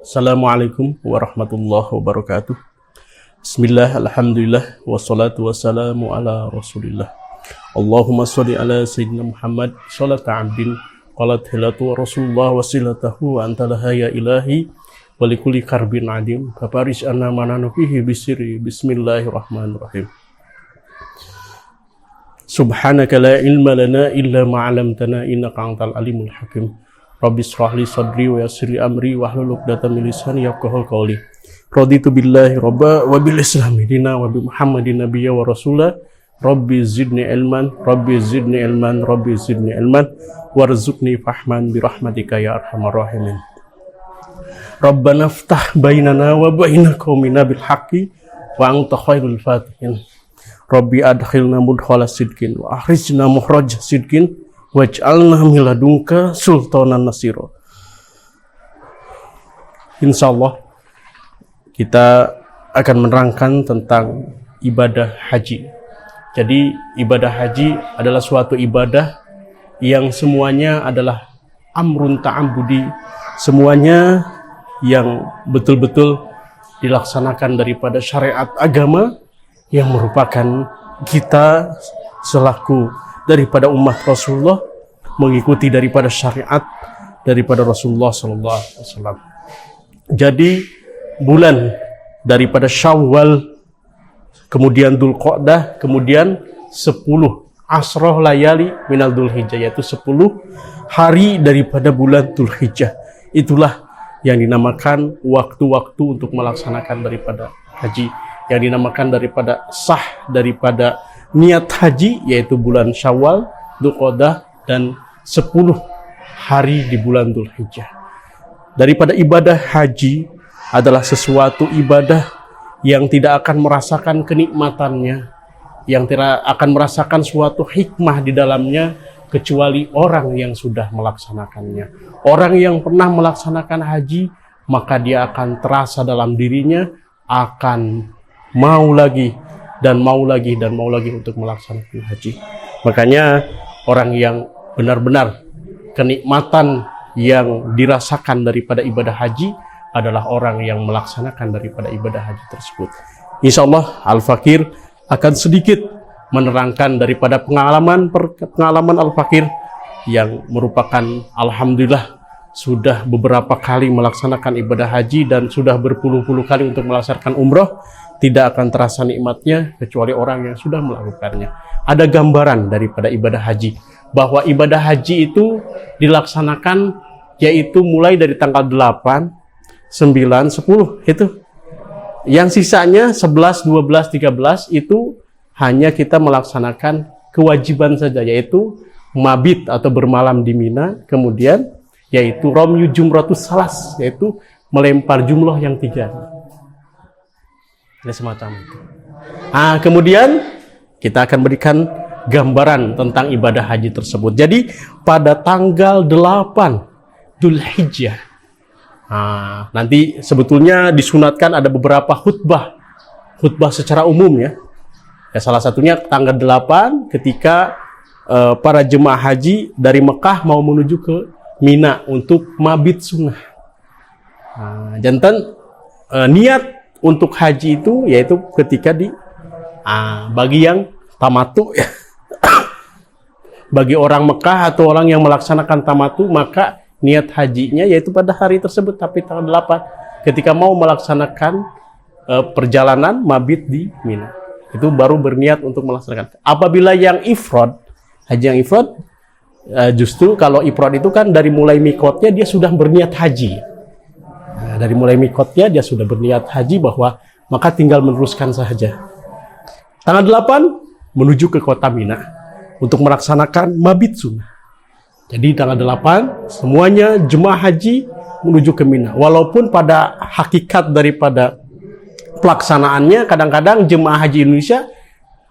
Assalamualaikum warahmatullahi wabarakatuh. Bismillah, alhamdulillah, wassalatu wassalamu ala rasulillah. Allahumma sholli ala sayyidina Muhammad sholata abdin qalat hilatu rasulullah wasilatahu wa antalaha ya ilahi walikuli karbin adim faparish anna mananu fihi bisiri. Bismillahirrahmanirrahim. Subhanaka la ilma lana illa ma'alamtana innaka antal alimul hakim. Rabbi shrah li sadri wa yassir li amri wahlul 'uqdatam min lisani yafqahu qawli. Raditu billahi rabba wa bil islami dina wa bi Muhammadin nabiyya wa rasula. Rabbi zidni ilman, Rabbi zidni ilman, Rabbi zidni ilman warzuqni fahman bi rahmatika ya arhamar rahimin. Rabbana iftah bainana wa baina qaumina bil haqqi wa anta khairul fatihin. Rabbi adkhilna mudkhala sidqin wa akhrijna mukhraj sidqin waj'alna min ladunka sultanan nasira. Insyaallah kita akan menerangkan tentang ibadah haji. Jadi ibadah haji adalah suatu ibadah yang semuanya adalah amrun ta'ambudi, semuanya yang betul-betul dilaksanakan daripada syariat agama yang merupakan kita selaku daripada umat Rasulullah mengikuti daripada syariat daripada Rasulullah SAW. Jadi bulan daripada Syawal, kemudian Dzulqa'dah, kemudian 10 asroh layali minal Dzulhijjah, yaitu 10 hari daripada bulan Dzulhijjah. Itulah yang dinamakan waktu-waktu untuk melaksanakan daripada haji, yang dinamakan daripada sah daripada niat haji, yaitu bulan Syawal, Dzulqa'dah, dan 10 hari di bulan Dzulhijjah. Daripada ibadah haji adalah sesuatu ibadah yang tidak akan merasakan kenikmatannya, yang tidak akan merasakan suatu hikmah di dalamnya, kecuali orang yang sudah melaksanakannya. Orang yang pernah melaksanakan haji, maka dia akan terasa dalam dirinya, akan mau lagi dan mau lagi dan mau lagi untuk melaksanakan haji. Makanya orang yang benar-benar kenikmatan yang dirasakan daripada ibadah haji adalah orang yang melaksanakan daripada ibadah haji tersebut. Insyaallah Al-Fakir akan sedikit menerangkan daripada pengalaman Al-Fakir yang merupakan alhamdulillah sudah beberapa kali melaksanakan ibadah haji dan sudah berpuluh-puluh kali untuk melaksanakan umroh. Tidak akan terasa nikmatnya kecuali orang yang sudah melakukannya. Ada gambaran daripada ibadah haji, bahwa ibadah haji itu dilaksanakan yaitu mulai dari tanggal 8, 9, 10 itu. Yang sisanya 11, 12, 13 itu hanya kita melaksanakan kewajiban saja, yaitu mabit atau bermalam di Mina, kemudian yaitu ramyu jumratus salas, yaitu melempar jumlah yang 3. Semacam itu. Kemudian kita akan berikan gambaran tentang ibadah haji tersebut. Jadi pada tanggal 8 Dzulhijjah, nanti sebetulnya disunatkan ada beberapa khutbah secara umum ya. Salah satunya tanggal 8 ketika para jemaah haji dari Mekah mau menuju ke Mina untuk mabit sunnah. Jantan niat untuk haji itu yaitu ketika bagi yang tamatu ya. Bagi orang Mekah atau orang yang melaksanakan tamatu, maka niat hajinya yaitu pada hari tersebut, tapi tanggal 8 ketika mau melaksanakan perjalanan mabit di Mina, itu baru berniat untuk melaksanakan. Apabila yang ifrad, haji yang ifrad, justru kalau ifrad itu kan dari mulai mikotnya dia sudah berniat haji. Dari mulai mikotnya dia sudah berniat haji, bahwa maka tinggal meneruskan saja. Tanggal 8 menuju ke kota Mina untuk melaksanakan mabit sunnah. Jadi tanggal 8 semuanya jemaah haji menuju ke Mina. Walaupun pada hakikat daripada pelaksanaannya kadang-kadang jemaah haji Indonesia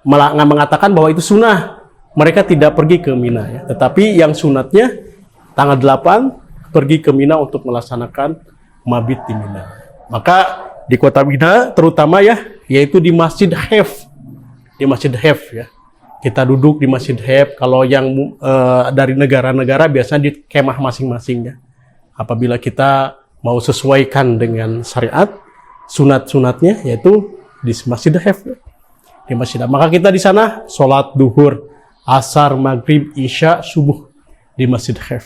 malah mengatakan bahwa itu sunnah. Mereka tidak pergi ke Mina ya. Tetapi yang sunatnya tanggal 8 pergi ke Mina untuk melaksanakan mabit di Mina. Maka di kota Mina terutama ya, yaitu di Masjid Hef. Di Masjid Hef ya. Kita duduk di Masjid Hef. Kalau yang dari negara-negara biasanya di kemah masing-masing ya. Apabila kita mau sesuaikan dengan syariat, sunat-sunatnya yaitu di Masjid Hef. Di Masjid. Maka kita di sana sholat duhur, asar, maghrib, isya, subuh di Masjid Hef.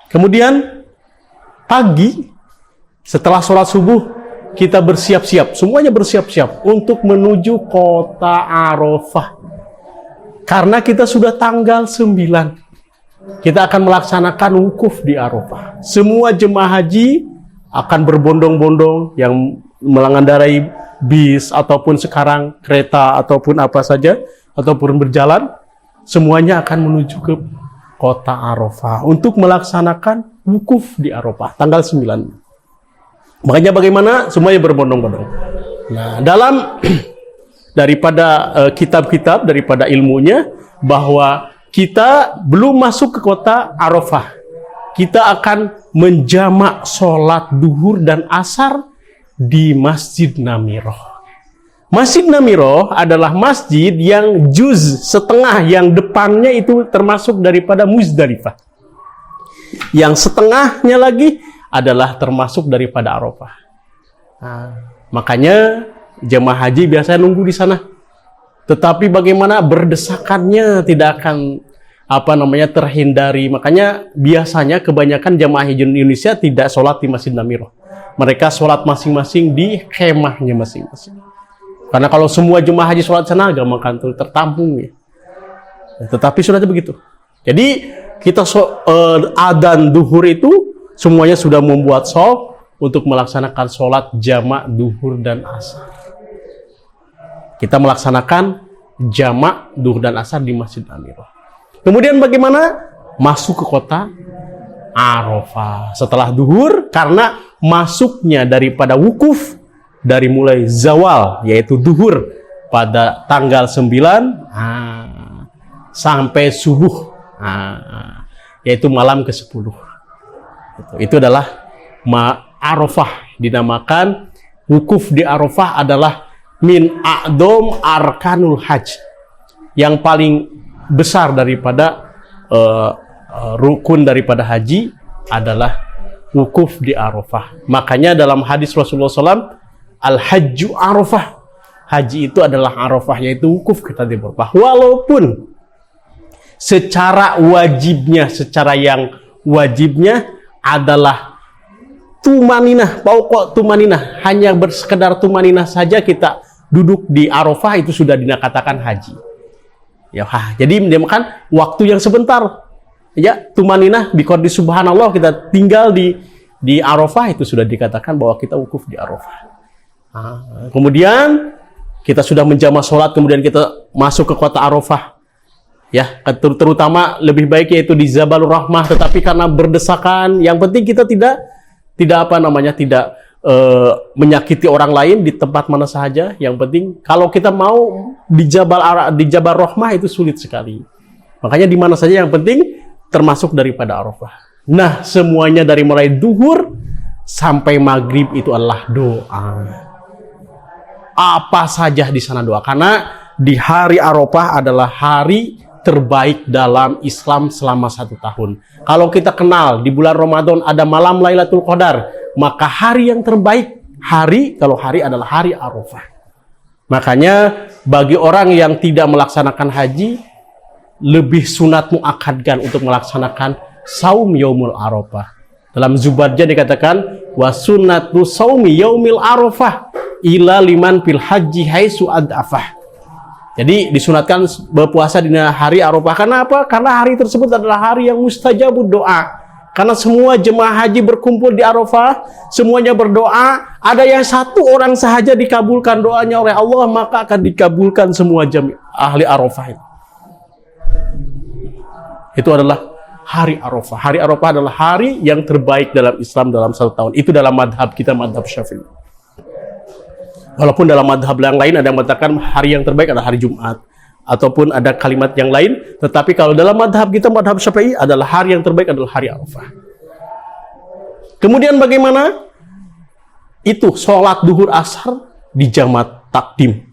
Kemudian pagi setelah sholat subuh kita bersiap-siap, semuanya bersiap-siap untuk menuju kota Arafah. Karena kita sudah tanggal 9, kita akan melaksanakan wukuf di Arafah. Semua jemaah haji akan berbondong-bondong yang mengendarai bis ataupun sekarang kereta ataupun apa saja, ataupun berjalan, semuanya akan menuju ke kota Arafah untuk melaksanakan wukuf di Arafah tanggal 9. Makanya bagaimana? Semuanya berbondong-bondong. Nah, dalam daripada kitab-kitab, daripada ilmunya, bahwa kita belum masuk ke kota Arafah, kita akan menjamak sholat duhur dan asar di Masjid Namiroh. Masjid Namiroh adalah masjid yang juz setengah, yang depannya itu termasuk daripada Muzdalifah. Yang setengahnya lagi adalah termasuk daripada Arafah. Nah, makanya jemaah haji biasanya nunggu di sana. Tetapi bagaimana berdesakannya tidak akan terhindari. Makanya biasanya kebanyakan jemaah haji Indonesia tidak sholat di Masjid Namiroh. Mereka sholat masing-masing di kemahnya masing-masing. Karena kalau semua jemaah haji sholat sana agak makan tertampung ya. Tetapi sunatnya begitu. Jadi kita adzan duhur itu semuanya sudah membuat shaf untuk melaksanakan sholat jamak duhur dan asar. Kita melaksanakan jamak duhur dan asar di Masjid Namiroh. Kemudian bagaimana? Masuk ke kota Arafah. Setelah duhur, karena masuknya daripada wukuf dari mulai zawal, yaitu duhur pada tanggal 9 sampai subuh, yaitu malam ke-10. Itu adalah Arafah. Dinamakan wukuf di Arafah adalah min a'dom arkanul hajj, yang paling besar daripada rukun daripada haji adalah wukuf di Arafah. Makanya dalam hadis Rasulullah SAW, al-hajju Arafah, haji itu adalah Arafah, yaitu wukuf kita di Arafah. Walaupun secara yang wajibnya adalah tumaninah, pokok tumaninah, hanya bersekedar tumaninah saja kita duduk di Arafah itu sudah dikatakan haji. Ya, jadi makan waktu yang sebentar. Ya, tumaninah biqadri subhanallah, kita tinggal di Arafah itu sudah dikatakan bahwa kita wukuf di Arafah. Kemudian kita sudah menjamah sholat, kemudian kita masuk ke kota Arafah. Ya, terutama lebih baik yaitu di Jabalur Rahmah, tetapi karena berdesakan, yang penting kita tidak menyakiti orang lain di tempat mana saja. Yang penting kalau kita mau di Jabal Rahmah itu sulit sekali. Makanya di mana saja yang penting termasuk daripada Arafah. Nah, semuanya dari mulai duhur sampai maghrib itu adalah doa. Apa saja di sana doa, karena di hari Arafah adalah hari terbaik dalam Islam selama 1 tahun. Kalau kita kenal di bulan Ramadan ada malam Lailatul Qadar, maka hari yang terbaik kalau hari adalah hari Arafah. Makanya bagi orang yang tidak melaksanakan haji, lebih sunat muakkadkan untuk melaksanakan saum yaumul Arafah. Dalam Zubadjah dikatakan wa sunnatu saumi yaumil Arafah ila liman fil haji haitsu adafah. Jadi disunatkan berpuasa di hari Arafah. Karena apa? Karena hari tersebut adalah hari yang mustajabud doa. Karena semua jemaah haji berkumpul di Arafah, semuanya berdoa. Ada yang satu orang sahaja dikabulkan doanya oleh Allah, maka akan dikabulkan semua ahli Arafah. Itu adalah hari Arafah. Hari Arafah adalah hari yang terbaik dalam Islam dalam 1 tahun. Itu dalam madhab kita, madhab Syafi'i. Walaupun dalam madhab yang lain ada yang mengatakan hari yang terbaik adalah hari Jumat, ataupun ada kalimat yang lain, tetapi kalau dalam madhab kita, madhab Syafi'i, adalah hari yang terbaik adalah hari Arafah. Kemudian bagaimana? Itu sholat duhur asar di jamak takdim.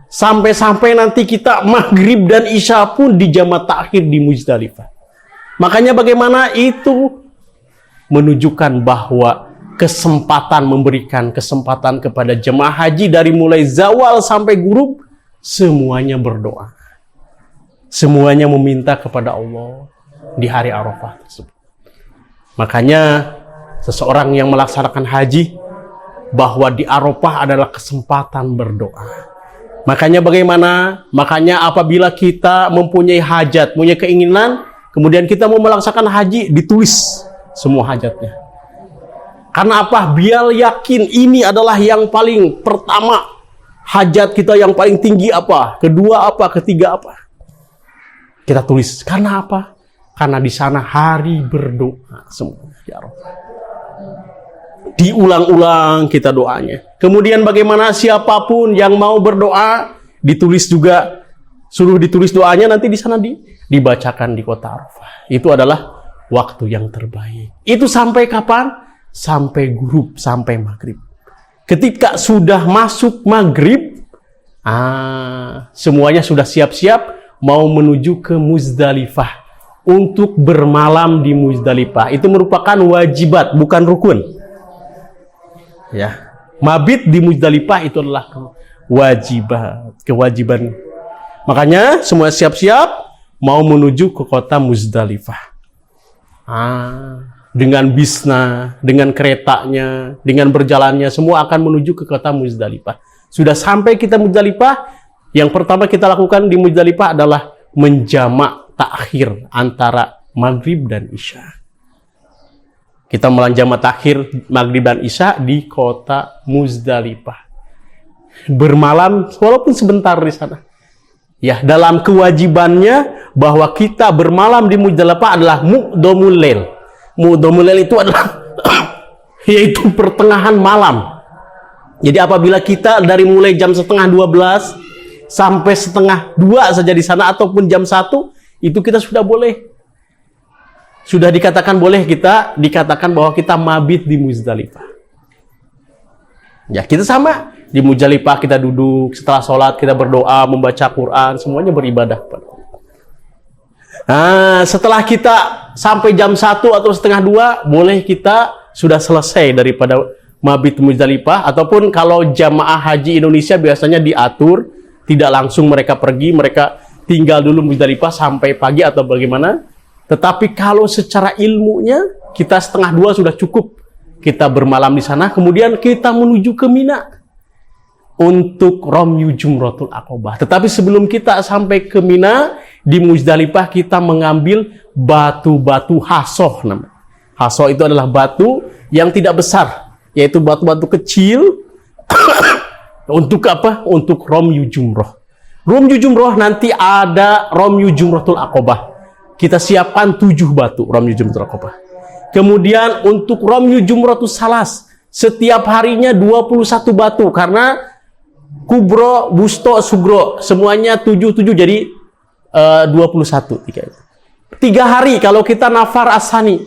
Sampai-sampai nanti kita maghrib dan isya pun di jamak takhir di Muzdalifah. Makanya bagaimana itu menunjukkan bahwa kesempatan, memberikan kesempatan kepada jemaah haji dari mulai zawal sampai ghurub, semuanya berdoa. Semuanya meminta kepada Allah di hari Arafah tersebut. Makanya seseorang yang melaksanakan haji, bahwa di Arafah adalah kesempatan berdoa. Makanya bagaimana? Makanya apabila kita mempunyai hajat, punya keinginan, kemudian kita mau melaksanakan haji, ditulis semua hajatnya. Karena apa? Biar yakin ini adalah yang paling pertama. Hajat kita yang paling tinggi apa? Kedua apa? Ketiga apa? Kita tulis. Karena apa? Karena di sana hari berdoa semua di Arafah. Diulang-ulang kita doanya. Kemudian bagaimana siapapun yang mau berdoa, ditulis juga, suruh ditulis doanya, nanti di sana dibacakan di kota Arafah. Itu adalah waktu yang terbaik. Itu sampai kapan? Sampai ghurub, sampai maghrib. Ketika sudah masuk maghrib, semuanya sudah siap-siap mau menuju ke Muzdalifah untuk bermalam di Muzdalifah. Itu merupakan wajibat, bukan rukun. Ya, mabit di Muzdalifah itu adalah kewajiban. Makanya semua siap-siap mau menuju ke kota Muzdalifah. Dengan bisnya, dengan keretanya, dengan berjalannya, semua akan menuju ke kota Muzdalifah. Sudah sampai kita Muzdalifah, yang pertama kita lakukan di Muzdalifah adalah menjamak takhir antara maghrib dan isya. Kita jamak takhir maghrib dan isya di kota Muzdalifah. Bermalam walaupun sebentar di sana. Ya, dalam kewajibannya bahwa kita bermalam di Muzdalifah adalah mu'dhamul lail. Mu'dhamul lail itu adalah yaitu pertengahan malam. Jadi apabila kita dari mulai jam 11:30 sampai 11:30 saja di sana, ataupun jam 1, itu kita sudah boleh. Sudah dikatakan boleh, kita dikatakan bahwa kita mabit di Muzdalifah. Ya, kita sama di Muzdalifah, kita duduk setelah sholat, kita berdoa, membaca Quran, semuanya beribadah kepada Allah. Setelah kita sampai jam 1 atau 1:30, boleh kita sudah selesai daripada mabit Muzdalifah. Ataupun kalau jamaah haji Indonesia biasanya diatur, tidak langsung mereka pergi, mereka tinggal dulu Muzdalifah sampai pagi atau bagaimana. Tetapi kalau secara ilmunya, kita 1:30 sudah cukup. Kita bermalam di sana, kemudian kita menuju ke Mina untuk Ramyu Jumratul Aqobah. Tetapi sebelum kita sampai ke Mina, di Muzdalifah kita mengambil batu-batu hasoh. Hasoh itu adalah batu yang tidak besar, yaitu batu-batu kecil. Untuk apa? Untuk Ramyu Jumroh. Ramyu Jumroh nanti ada Ramyu Jumratul Aqobah. Kita siapkan 7 batu Ramyu Jumratul Aqobah. Kemudian untuk Ramyu Jumratul Salas, setiap harinya 21 batu, karena Kubro, Busto, Sugro, semuanya 7 jadi 21. 3 hari kalau kita nafar asani.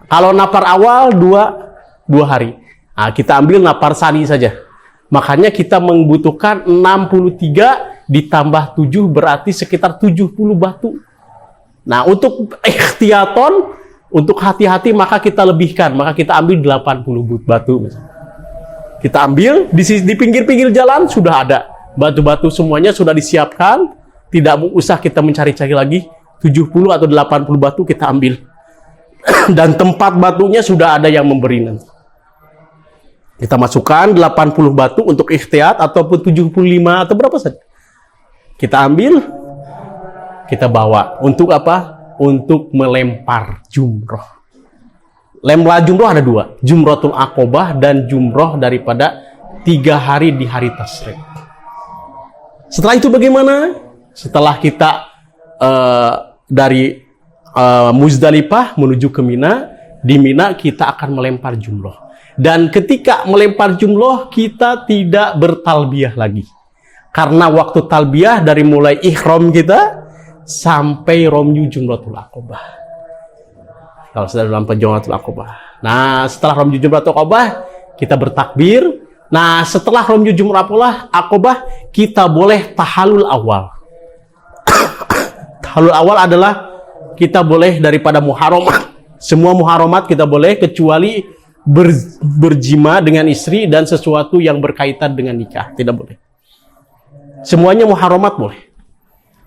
Kalau nafar awal 2 hari. Kita ambil nafar sani saja. Makanya kita membutuhkan 63 ditambah 7 berarti sekitar 70 batu. Nah, untuk ikhtiyaton, untuk hati-hati, maka kita lebihkan, maka kita ambil 80 batu misalnya. Kita ambil di pinggir-pinggir jalan sudah ada batu-batu, semuanya sudah disiapkan, tidak usah kita mencari-cari lagi. 70 atau 80 batu kita ambil. Dan tempat batunya sudah ada yang memberi nanti. Kita masukkan 80 batu untuk ikhtiyat, ataupun 75 atau berapa saja. Kita ambil, kita bawa. Untuk apa? Untuk melempar jumroh. Lempar jumroh ada 2. Jumratul Aqobah dan jumroh daripada 3 hari di hari Tasyrik. Setelah itu bagaimana? Setelah kita dari Muzdalifah menuju ke Mina, di Mina kita akan melempar jumroh. Dan ketika melempar jumroh, kita tidak bertalbiyah lagi. Karena waktu talbiyah dari mulai ihram kita sampai romyu jumratul aqobah. Kalau sudah dalam jumratul aqobah. Nah, setelah romyu jumratul aqobah, kita bertakbir. Nah, setelah romyu jumratul aqobah, kita boleh tahalul awal. Tahalul awal adalah kita boleh daripada muharramat. Semua muharramat kita boleh kecuali berjima dengan istri dan sesuatu yang berkaitan dengan nikah. Tidak boleh. Semuanya muharramat boleh.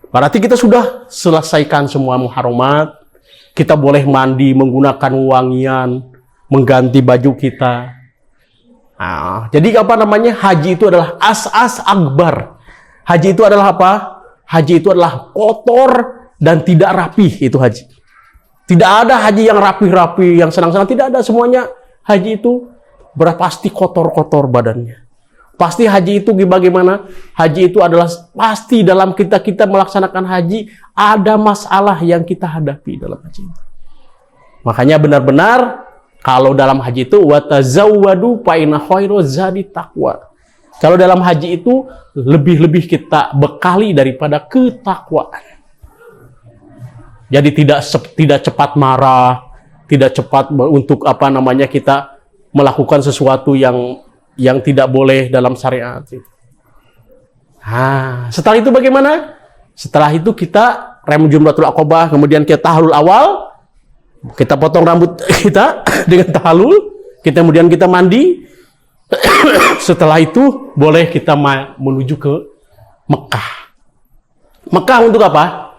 Berarti kita sudah selesaikan semua muharramat. Kita boleh mandi menggunakan wangian, mengganti baju kita. Nah, jadi apa namanya? Haji itu adalah as-as akbar. Haji itu adalah apa? Haji itu adalah kotor dan tidak rapih, itu haji. Tidak ada haji yang rapi-rapi, yang senang-senang. Tidak ada, semuanya haji itu pasti kotor-kotor badannya. Pasti haji itu bagaimana? Haji itu adalah pasti dalam kita melaksanakan haji ada masalah yang kita hadapi dalam haji itu. Makanya benar-benar kalau dalam haji itu watazawwadu fa inna khairaz zadi taqwa. Kalau dalam haji itu lebih-lebih kita bekali daripada ketakwaan. Jadi tidak cepat marah, tidak cepat untuk apa namanya kita melakukan sesuatu yang tidak boleh dalam syariat. Nah, setelah itu bagaimana? Setelah itu kita rem jumratul aqobah, kemudian kita tahalul awal, kita potong rambut kita dengan tahalul, kemudian kita mandi. Setelah itu boleh kita menuju ke Mekah. Mekah untuk apa?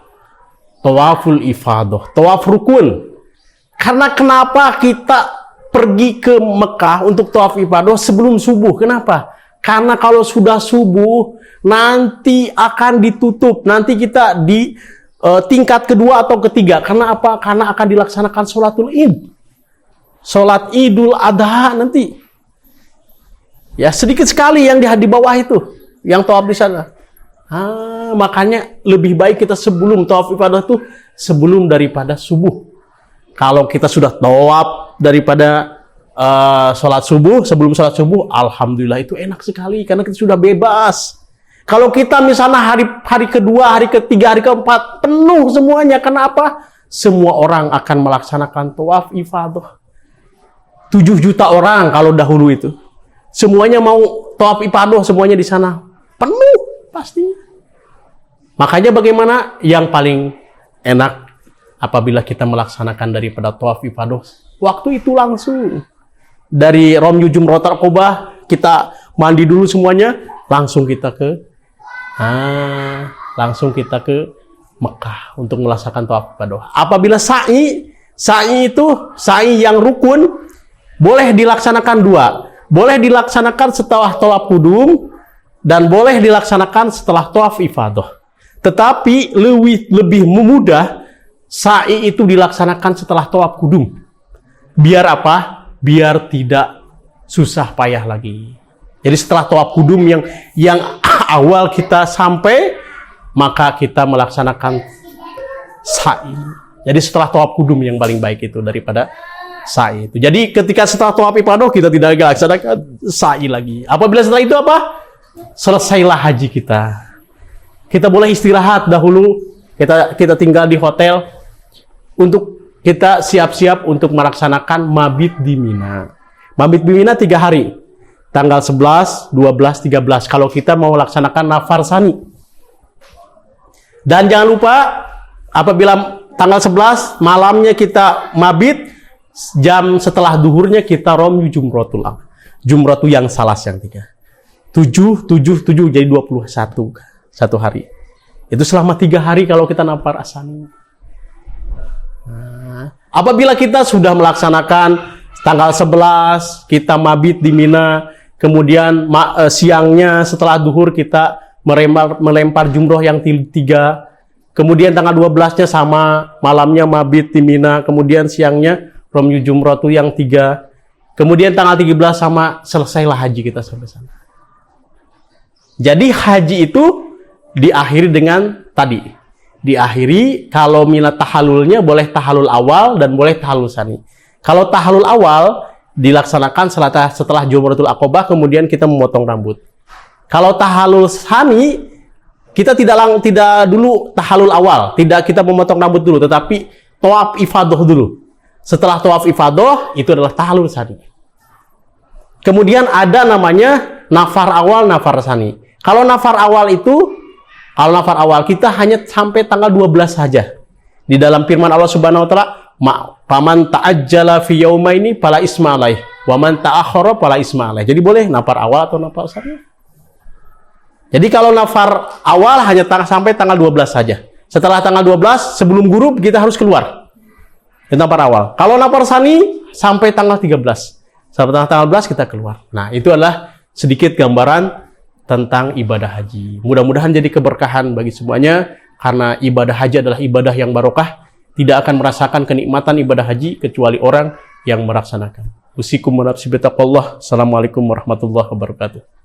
Tawaful ifadah, tawaf rukun. Karena kenapa kita pergi ke Mekah untuk tawaf ifadah sebelum subuh? Kenapa? Karena kalau sudah subuh nanti akan ditutup. Nanti kita di tingkat kedua atau ketiga. Karena apa? Karena akan dilaksanakan sholatul id. Sholat idul adha nanti. Ya, sedikit sekali yang di bawah itu, yang tawaf di sana. Makanya lebih baik kita sebelum tawaf ifadah itu sebelum daripada subuh. Kalau kita sudah tawaf daripada sholat subuh, sebelum sholat subuh, alhamdulillah itu enak sekali karena kita sudah bebas. Kalau kita misalnya hari kedua, hari ketiga, hari keempat penuh semuanya, kenapa? Semua orang akan melaksanakan tawaf ifadah. 7 juta orang kalau dahulu itu. Semuanya mau tawaf ifadah, semuanya di sana penuh pastinya. Makanya bagaimana yang paling enak apabila kita melaksanakan daripada tawaf ifadah waktu itu langsung dari romyu jumratul aqobah kita mandi dulu semuanya, langsung kita ke Mekah untuk melaksanakan tawaf ifadah. Apabila sa'i itu sa'i yang rukun boleh dilaksanakan 2. Boleh dilaksanakan setelah tawaf qudum dan boleh dilaksanakan setelah tawaf ifadah. Tetapi lebih mudah sa'i itu dilaksanakan setelah tawaf qudum. Biar apa? Biar tidak susah payah lagi. Jadi setelah tawaf qudum yang awal kita sampai, maka kita melaksanakan sa'i. Jadi setelah tawaf qudum yang paling baik itu daripada sa'i itu. Jadi ketika setelah tawaf ifadah kita tidak laksanakan sa'i lagi. Apabila setelah itu apa? Selesailah haji kita. Kita boleh istirahat dahulu. Kita tinggal di hotel untuk kita siap-siap untuk melaksanakan mabit di Mina. Mabit di Mina 3 hari. Tanggal 11, 12, 13 kalau kita mau melaksanakan nafar sani. Dan jangan lupa apabila tanggal 11 malamnya kita mabit, jam setelah duhurnya kita romyu jumratul yang salas yang 3. 7 jadi 21 satu hari. Itu selama 3 hari kalau kita nafar asani. Apabila kita sudah melaksanakan tanggal 11 kita mabit di Mina, kemudian siangnya setelah duhur kita melempar jumroh yang 3, kemudian tanggal 12-nya sama, malamnya mabit di Mina, kemudian siangnya romyu jumratu yang 3, kemudian tanggal 13 sama, selesailah haji kita sampai sana. Jadi haji itu diakhiri dengan tadi, diakhiri kalau mina tahalulnya boleh tahalul awal dan boleh tahalul sani. Kalau tahalul awal dilaksanakan setelah Jumratul Aqobah, kemudian kita memotong rambut. Kalau tahalul tsani, kita tidak dulu tahalul awal, tidak kita memotong rambut dulu, tetapi tawaf ifadah dulu. Setelah tawaf ifadah, itu adalah tahalul tsani. Kemudian ada namanya nafar awal, nafar tsani. Kalau nafar awal kita hanya sampai tanggal 12 saja. Di dalam firman Allah Subhanahu wa taala, "Faman ta'ajjala fi yaumaini fala isma alaih, wa man ta'akhkhara fala isma alaih." Jadi boleh nafar awal atau nafar tsani. Jadi kalau nafar awal hanya sampai tanggal 12 saja. Setelah tanggal 12, sebelum ghurub kita harus keluar. Itu nafar awal. Kalau nafar tsani sampai tanggal 13. Sampai tanggal 12 kita keluar. Nah, itu adalah sedikit gambaran tentang ibadah haji. Mudah-mudahan jadi keberkahan bagi semuanya, karena ibadah haji adalah ibadah yang barokah. Tidak akan merasakan kenikmatan ibadah haji kecuali orang yang melaksanakan. Usikum wa nafsi bitaqwallah. Assalamualaikum warahmatullahi wabarakatuh.